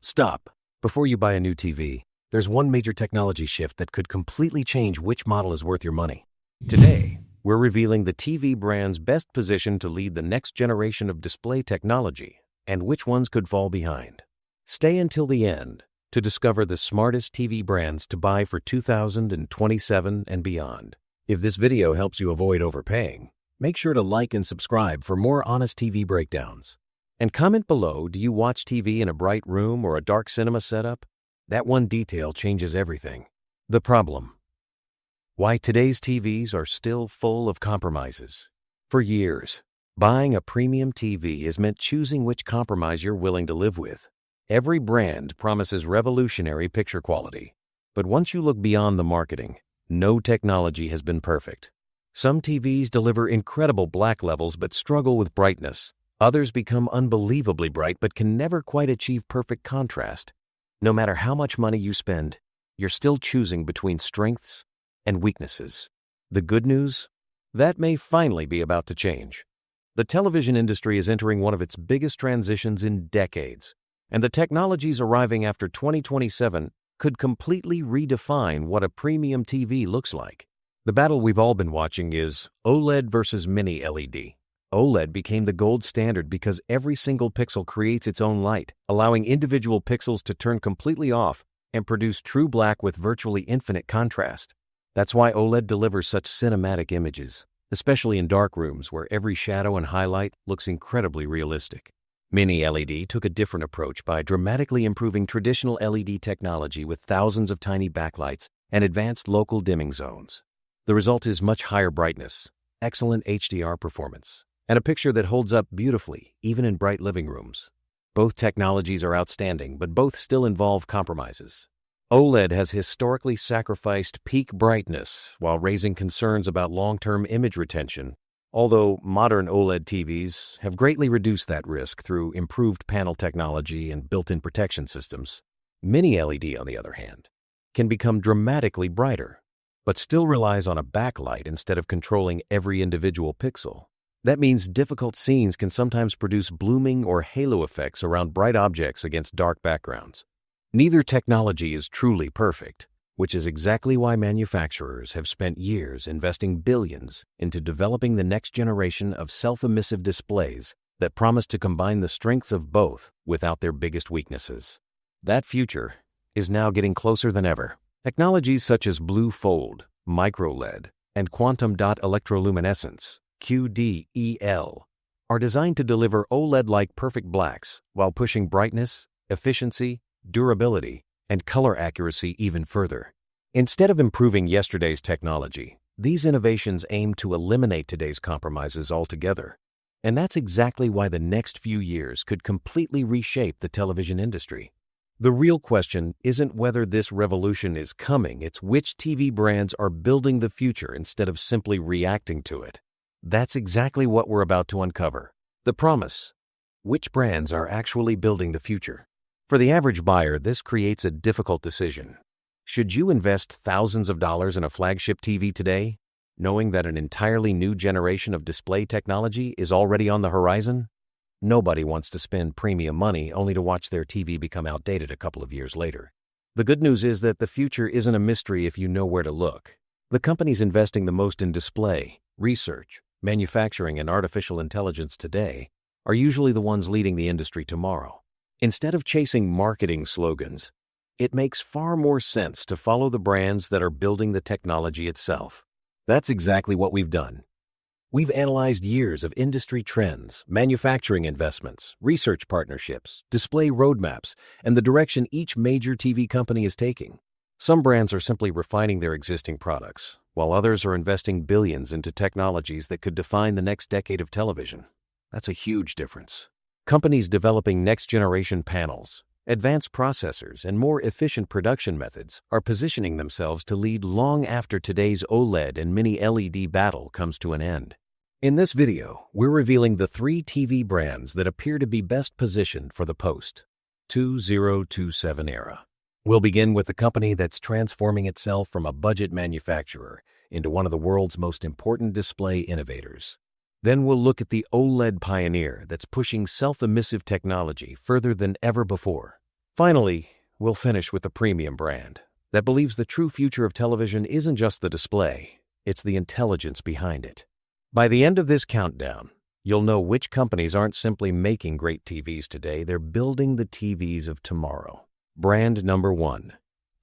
Stop. Before you buy a new TV, there's one major technology shift that could completely change which model is worth your money. Today, we're revealing the TV brands best positioned to lead the next generation of display technology and which ones could fall behind. Stay until the end to discover the smartest TV brands to buy for 2027 and beyond. If this video helps you avoid overpaying, make sure to like and subscribe for more honest TV breakdowns. And comment below, do you watch TV in a bright room or a dark cinema setup? That one detail changes everything. The problem. Why today's TVs are still full of compromises. For years, buying a premium TV has meant choosing which compromise you're willing to live with. Every brand promises revolutionary picture quality. But once you look beyond the marketing, no technology has been perfect. Some TVs deliver incredible black levels but struggle with brightness. Others become unbelievably bright but can never quite achieve perfect contrast. No matter how much money you spend, you're still choosing between strengths and weaknesses. The good news? That may finally be about to change. The television industry is entering one of its biggest transitions in decades, and the technologies arriving after 2027 could completely redefine what a premium TV looks like. The battle we've all been watching is OLED versus Mini LED. OLED became the gold standard because every single pixel creates its own light, allowing individual pixels to turn completely off and produce true black with virtually infinite contrast. That's why OLED delivers such cinematic images, especially in dark rooms where every shadow and highlight looks incredibly realistic. Mini LED took a different approach by dramatically improving traditional LED technology with thousands of tiny backlights and advanced local dimming zones. The result is much higher brightness, excellent HDR performance, and a picture that holds up beautifully, even in bright living rooms. Both technologies are outstanding, but both still involve compromises. OLED has historically sacrificed peak brightness while raising concerns about long-term image retention, although modern OLED TVs have greatly reduced that risk through improved panel technology and built-in protection systems. Mini LED, on the other hand, can become dramatically brighter, but still relies on a backlight instead of controlling every individual pixel. That means difficult scenes can sometimes produce blooming or halo effects around bright objects against dark backgrounds. Neither technology is truly perfect, which is exactly why manufacturers have spent years investing billions into developing the next generation of self-emissive displays that promise to combine the strengths of both without their biggest weaknesses. That future is now getting closer than ever. Technologies such as blue fold, micro-LED, and quantum dot electroluminescence QDEL, are designed to deliver OLED-like perfect blacks while pushing brightness, efficiency, durability, and color accuracy even further. Instead of improving yesterday's technology, these innovations aim to eliminate today's compromises altogether. And that's exactly why the next few years could completely reshape the television industry. The real question isn't whether this revolution is coming, it's which TV brands are building the future instead of simply reacting to it. That's exactly what we're about to uncover. The promise. Which brands are actually building the future? For the average buyer, this creates a difficult decision. Should you invest thousands of dollars in a flagship TV today, knowing that an entirely new generation of display technology is already on the horizon? Nobody wants to spend premium money only to watch their TV become outdated a couple of years later. The good news is that the future isn't a mystery if you know where to look. The companies investing the most in display, research, manufacturing, and artificial intelligence today are usually the ones leading the industry tomorrow. Instead of chasing marketing slogans, it makes far more sense to follow the brands that are building the technology itself. That's exactly what we've done. We've analyzed years of industry trends, manufacturing investments, research partnerships, display roadmaps, and the direction each major TV company is taking. Some brands are simply refining their existing products, while others are investing billions into technologies that could define the next decade of television. That's a huge difference. Companies developing next-generation panels, advanced processors, and more efficient production methods are positioning themselves to lead long after today's OLED and Mini LED battle comes to an end. In this video, we're revealing the 3 TV brands that appear to be best positioned for the post-2027 era. We'll begin with the company that's transforming itself from a budget manufacturer into one of the world's most important display innovators. Then we'll look at the OLED pioneer that's pushing self-emissive technology further than ever before. Finally, we'll finish with the premium brand that believes the true future of television isn't just the display, it's the intelligence behind it. By the end of this countdown, you'll know which companies aren't simply making great TVs today, they're building the TVs of tomorrow. Brand number 1,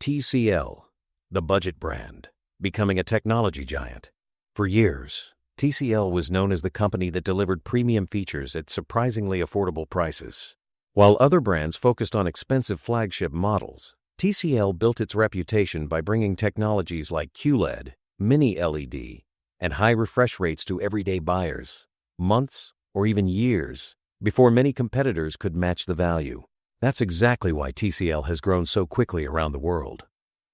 TCL, the budget brand, becoming a technology giant. For years, TCL was known as the company that delivered premium features at surprisingly affordable prices. While other brands focused on expensive flagship models, TCL built its reputation by bringing technologies like QLED, Mini LED, and high refresh rates to everyday buyers, months or even years before many competitors could match the value. That's exactly why TCL has grown so quickly around the world.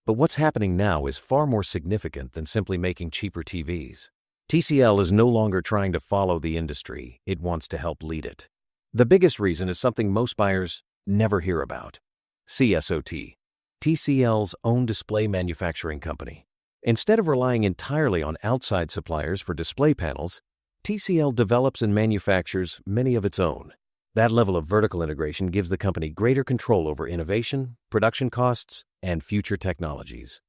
But what's happening now is far more significant than simply making cheaper TVs. TCL is no longer trying to follow the industry, it wants to help lead it. The biggest reason is something most buyers never hear about: CSOT, TCL's own display manufacturing company. Instead of relying entirely on outside suppliers for display panels, TCL develops and manufactures many of its own. That level of vertical integration gives the company greater control over innovation, production costs, and future technologies.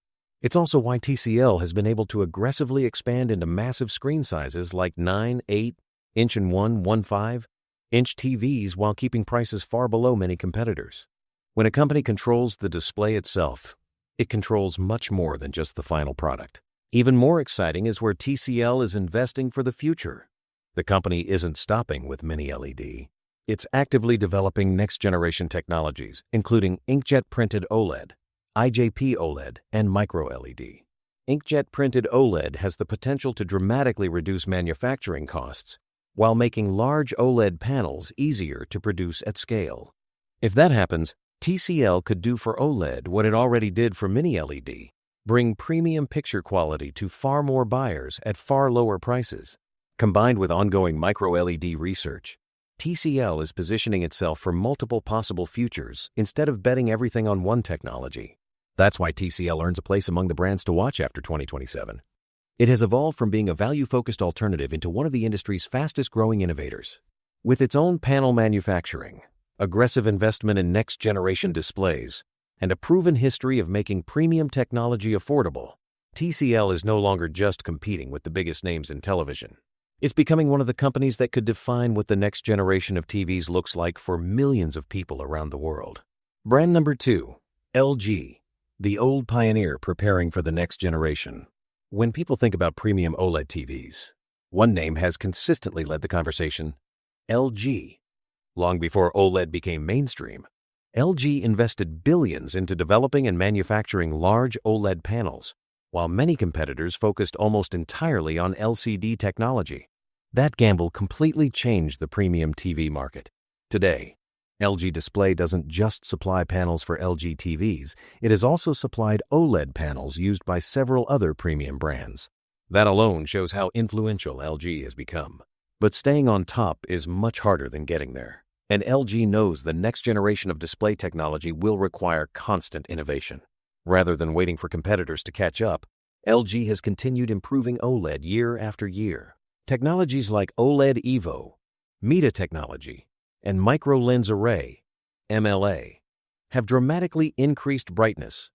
It's also why TCL has been able to aggressively expand into massive screen sizes like 9, 8 inch and 1.15 inch TVs while keeping prices far below many competitors. When a company controls the display itself, it controls much more than just the final product. Even more exciting is where TCL is investing for the future. The company isn't stopping with Mini LED. It's actively developing next-generation technologies, including inkjet printed OLED, IJP OLED, and micro LED. Inkjet printed OLED has the potential to dramatically reduce manufacturing costs while making large OLED panels easier to produce at scale. If that happens, TCL could do for OLED what it already did for Mini LED, bring premium picture quality to far more buyers at far lower prices. Combined with ongoing micro LED research, TCL is positioning itself for multiple possible futures instead of betting everything on one technology. That's why TCL earns a place among the brands to watch after 2027. It has evolved from being a value-focused alternative into one of the industry's fastest-growing innovators. With its own panel manufacturing, aggressive investment in next-generation displays, and a proven history of making premium technology affordable, TCL is no longer just competing with the biggest names in television. It's becoming one of the companies that could define what the next generation of TVs looks like for millions of people around the world. Brand number 2, LG, the old pioneer preparing for the next generation. When people think about premium OLED TVs, one name has consistently led the conversation: LG. Long before OLED became mainstream, LG invested billions into developing and manufacturing large OLED panels, while many competitors focused almost entirely on LCD technology. That gamble completely changed the premium TV market. Today, LG Display doesn't just supply panels for LG TVs, it has also supplied OLED panels used by several other premium brands. That alone shows how influential LG has become. But staying on top is much harder than getting there. And LG knows the next generation of display technology will require constant innovation. Rather than waiting for competitors to catch up, LG has continued improving OLED year after year. Technologies like OLED Evo, Meta technology, and Micro Lens Array, MLA, have dramatically increased brightness,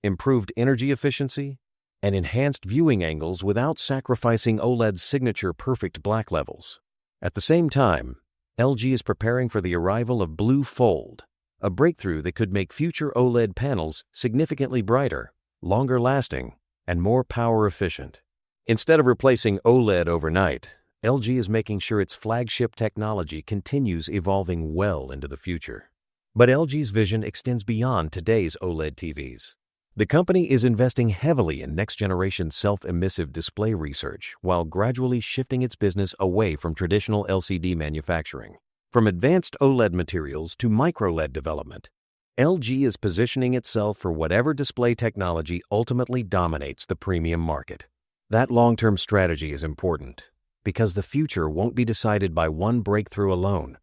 improved energy efficiency, and enhanced viewing angles without sacrificing OLED's signature perfect black levels. At the same time, LG is preparing for the arrival of Blue Fold, a breakthrough that could make future OLED panels significantly brighter, longer lasting, and more power efficient. Instead of replacing OLED overnight, LG is making sure its flagship technology continues evolving well into the future. But LG's vision extends beyond today's OLED TVs. The company is investing heavily in next-generation self-emissive display research while gradually shifting its business away from traditional LCD manufacturing. From advanced OLED materials to micro-LED development, LG is positioning itself for whatever display technology ultimately dominates the premium market. That long-term strategy is important because the future won't be decided by one breakthrough alone.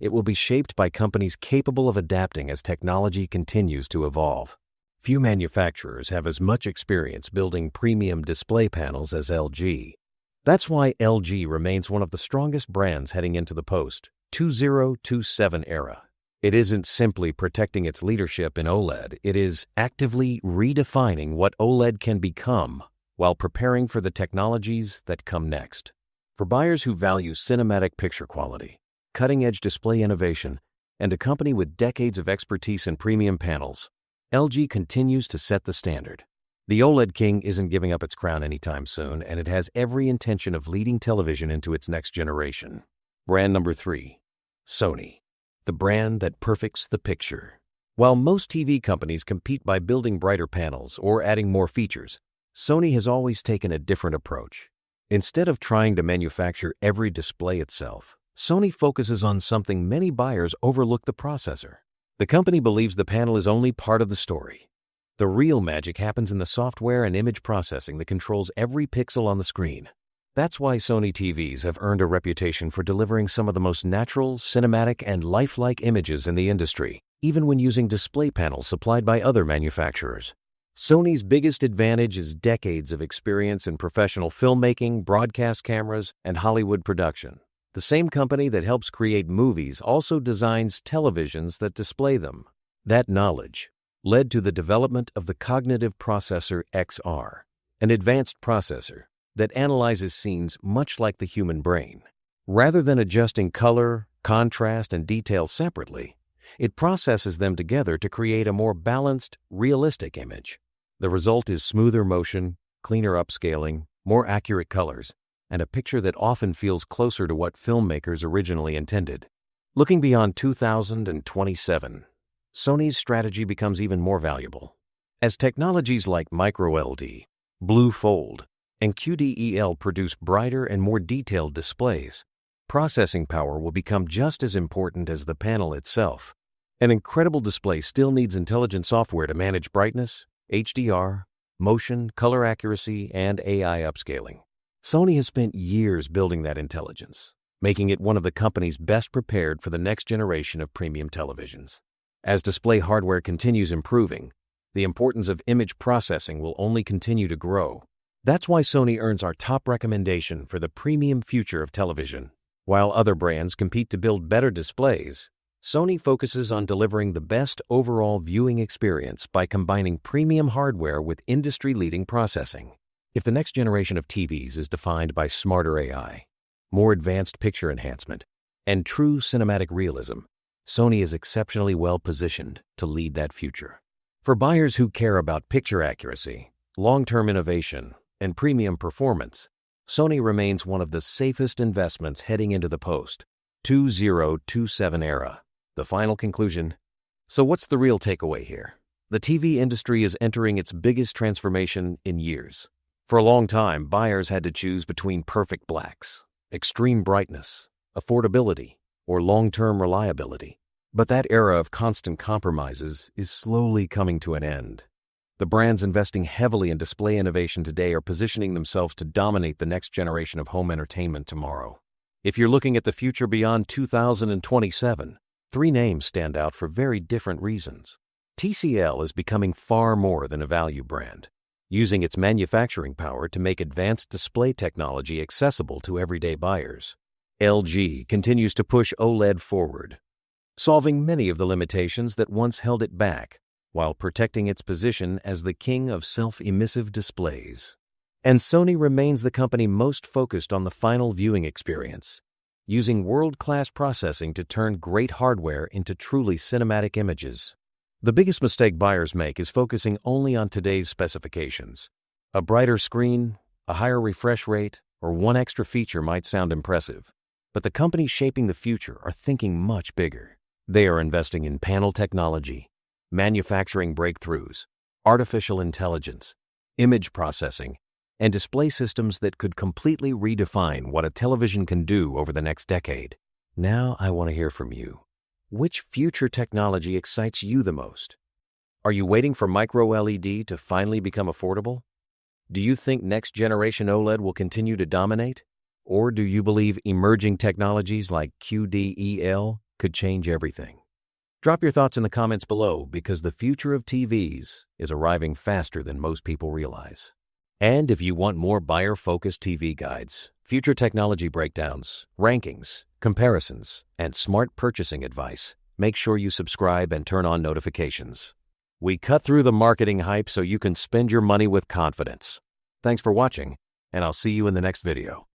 It will be shaped by companies capable of adapting as technology continues to evolve. Few manufacturers have as much experience building premium display panels as LG. That's why LG remains one of the strongest brands heading into the post-2027 era. It isn't simply protecting its leadership in OLED, it is actively redefining what OLED can become while preparing for the technologies that come next. For buyers who value cinematic picture quality, cutting-edge display innovation, and a company with decades of expertise in premium panels, LG continues to set the standard. The OLED King isn't giving up its crown anytime soon, and it has every intention of leading television into its next generation. Brand number 3. Sony, the brand that perfects the picture. While most TV companies compete by building brighter panels or adding more features, Sony has always taken a different approach. Instead of trying to manufacture every display itself, Sony focuses on something many buyers overlook: the processor. The company believes the panel is only part of the story. The real magic happens in the software and image processing that controls every pixel on the screen. That's why Sony TVs have earned a reputation for delivering some of the most natural, cinematic, and lifelike images in the industry, even when using display panels supplied by other manufacturers. Sony's biggest advantage is decades of experience in professional filmmaking, broadcast cameras, and Hollywood production. The same company that helps create movies also designs televisions that display them. That knowledge led to the development of the Cognitive Processor XR, an advanced processor that analyzes scenes much like the human brain. Rather than adjusting color, contrast, and detail separately, it processes them together to create a more balanced, realistic image. The result is smoother motion, cleaner upscaling, more accurate colors, and a picture that often feels closer to what filmmakers originally intended. Looking beyond 2027, Sony's strategy becomes even more valuable. As technologies like micro-LED, Blue Fold, and QDEL produce brighter and more detailed displays, processing power will become just as important as the panel itself. An incredible display still needs intelligent software to manage brightness, HDR, motion, color accuracy, and AI upscaling. Sony has spent years building that intelligence, making it one of the companies best prepared for the next generation of premium televisions. As display hardware continues improving, the importance of image processing will only continue to grow. That's why Sony earns our top recommendation for the premium future of television. While other brands compete to build better displays, Sony focuses on delivering the best overall viewing experience by combining premium hardware with industry-leading processing. If the next generation of TVs is defined by smarter AI, more advanced picture enhancement, and true cinematic realism, Sony is exceptionally well positioned to lead that future. For buyers who care about picture accuracy, long-term innovation, and premium performance, Sony remains one of the safest investments heading into the post-2027 era. The final conclusion. So what's the real takeaway here? The TV industry is entering its biggest transformation in years. For a long time, buyers had to choose between perfect blacks, extreme brightness, affordability, or long-term reliability. But that era of constant compromises is slowly coming to an end. The brands investing heavily in display innovation today are positioning themselves to dominate the next generation of home entertainment tomorrow. If you're looking at the future beyond 2027, 3 names stand out for very different reasons. TCL is becoming far more than a value brand, using its manufacturing power to make advanced display technology accessible to everyday buyers. LG continues to push OLED forward, solving many of the limitations that once held it back, while protecting its position as the king of self-emissive displays. And Sony remains the company most focused on the final viewing experience, using world-class processing to turn great hardware into truly cinematic images. The biggest mistake buyers make is focusing only on today's specifications. A brighter screen, a higher refresh rate, or one extra feature might sound impressive, but the companies shaping the future are thinking much bigger. They are investing in panel technology, manufacturing breakthroughs, artificial intelligence, image processing, and display systems that could completely redefine what a television can do over the next decade. Now I want to hear from you. Which future technology excites you the most? Are you waiting for micro-LED to finally become affordable? Do you think next-generation OLED will continue to dominate? Or do you believe emerging technologies like QDEL could change everything? Drop your thoughts in the comments below, because the future of TVs is arriving faster than most people realize. And if you want more buyer-focused TV guides, future technology breakdowns, rankings, comparisons, and smart purchasing advice, make sure you subscribe and turn on notifications. We cut through the marketing hype so you can spend your money with confidence. Thanks for watching, and I'll see you in the next video.